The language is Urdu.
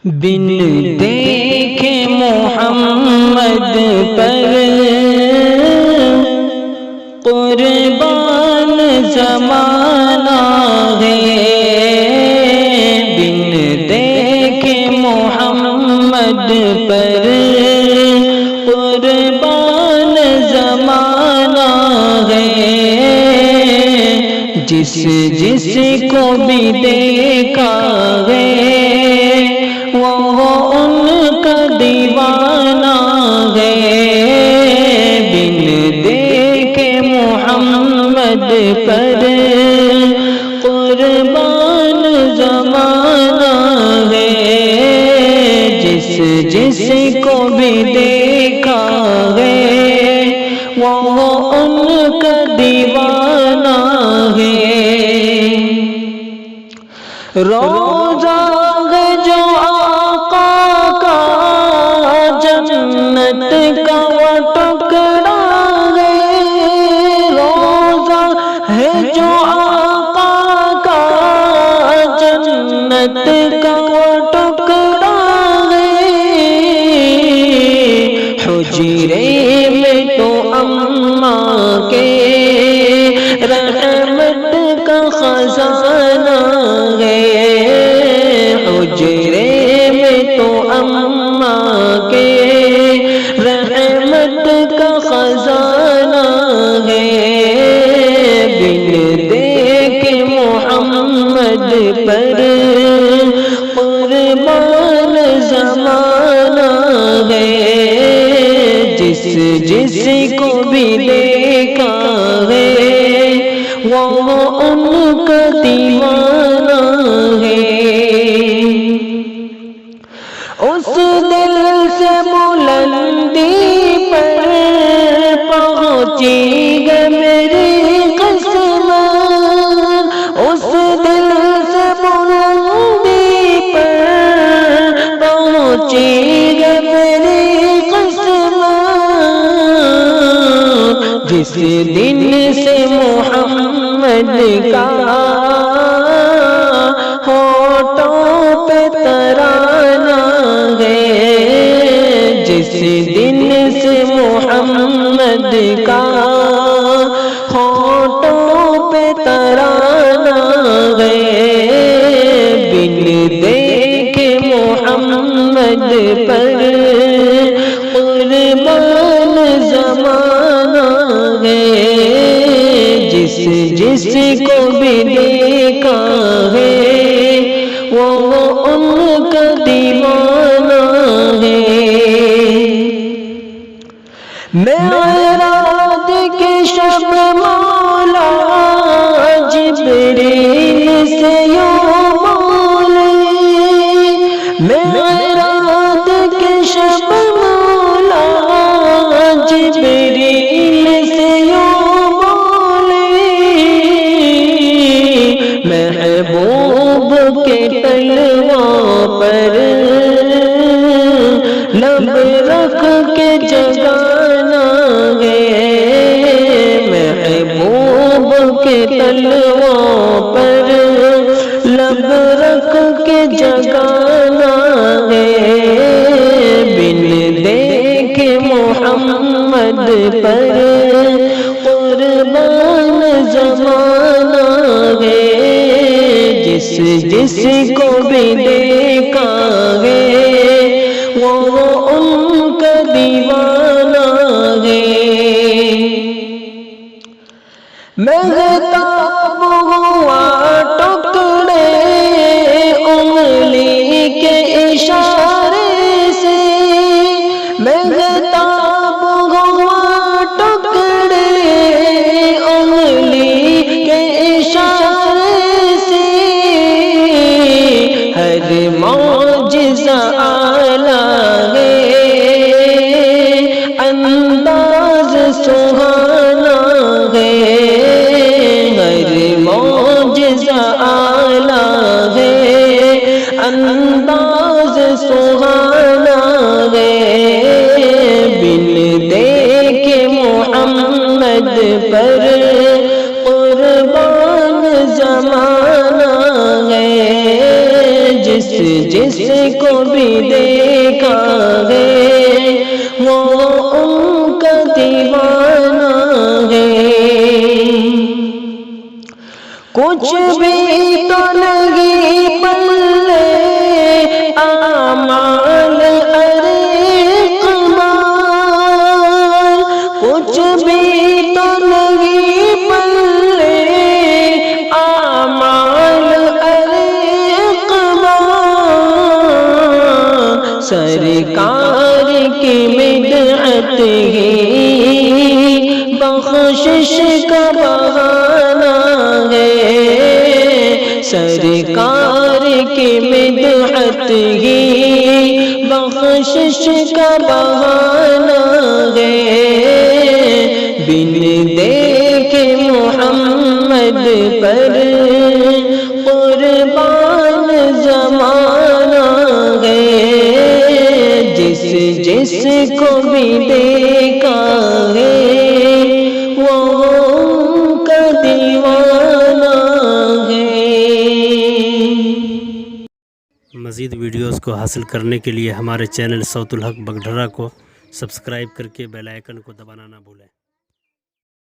بن دیکھے محمد پر قربان زمانہ ہے، بن دیکھے محمد پر قربان زمانہ ہے، جس کو بھی دیکھا ہے وہ ان کا دیوانہ ہے، بن دیکھے محمد پر قربان زمانہ ہے، جس کو بھی دیکھا ہے وہ ان کا دیوانہ ہے۔ روزہ ہے جو آقا کا جنت کا وہ ٹکڑا ہے، روزہ ہے جو آقا کا جنت کا وہ ٹکڑا ہے، حجرے میں تو اماں کے رحمت کا خزانہ ہے، حجرے میں تو اماں کے رحمت کا خزانہ ہے، بن دیکھے محمد پر قربان زمانہ ہے، جس کو بھی دیکھا ہے وہ ان کا دیوانہ ہے۔ اس دل سے بلندی پر پہنچی گئی میری قسمت، اس دل سے بلندی پر پہنچی گئی میری قسمت، جس دن سے محمد کا ہونٹوں پہ ترانہ ہے، جس دن سے محمد کا ہونٹوں پہ ترانہ ہے، بن دیکھے محمد پر قربان زمانہ ہے، جس کو بھی دیکھا ہے وہ ان کا دیوانہ ہے۔ معراج کی شب مولا جبریل سے یوں بولے، معراج کی شب مولا جبریل سے یوں بولے، محبوب کے تلووں پر لب رکھ کے جگانا ہے، محبوب کے تلووں پر لب رکھ کے جگانا ہے، بن دیکھے محمد پر قربان زمانہ ہے، جس کو بھی دیکھا ہے وہ ان کا دیوانہ ہے۔ مہتاب ہوا ٹکڑے انگلی کے اشارے سے، مہتاب ہوا ٹکڑے انگلی کے اشارے سے، ہر معجزہ اعلیٰ ہے، انداز سہانا ہے، ہر معجزہ اعلیٰ ہے، انداز سہانا ہے، بن دیکھے محمد پر قربان زمانہ ہے، جس کو بھی دیکھا ہے وہ ان کا دیوانہ ہے۔ کچھ بھی تو نہیں پلے اعمال اقبال، کچھ بھی تو نہیں پلے اعمال اقبال، سرکار کی بدعت ہی بخشش کا بہانہ ہے، سرکار کی بدعت ہی بخشش کا بہانہ ہے۔ بن دیکھے محمد پر قربان زمانہ ہے، جس کو بھی دیکھا ہے وہ ان کا دیوانہ ہے۔ مزید ویڈیوز کو حاصل کرنے کے لیے ہمارے چینل صوت الحق بگڈھرا کو سبسکرائب کر کے بیل آئیکن کو دبانا نہ بھولیں۔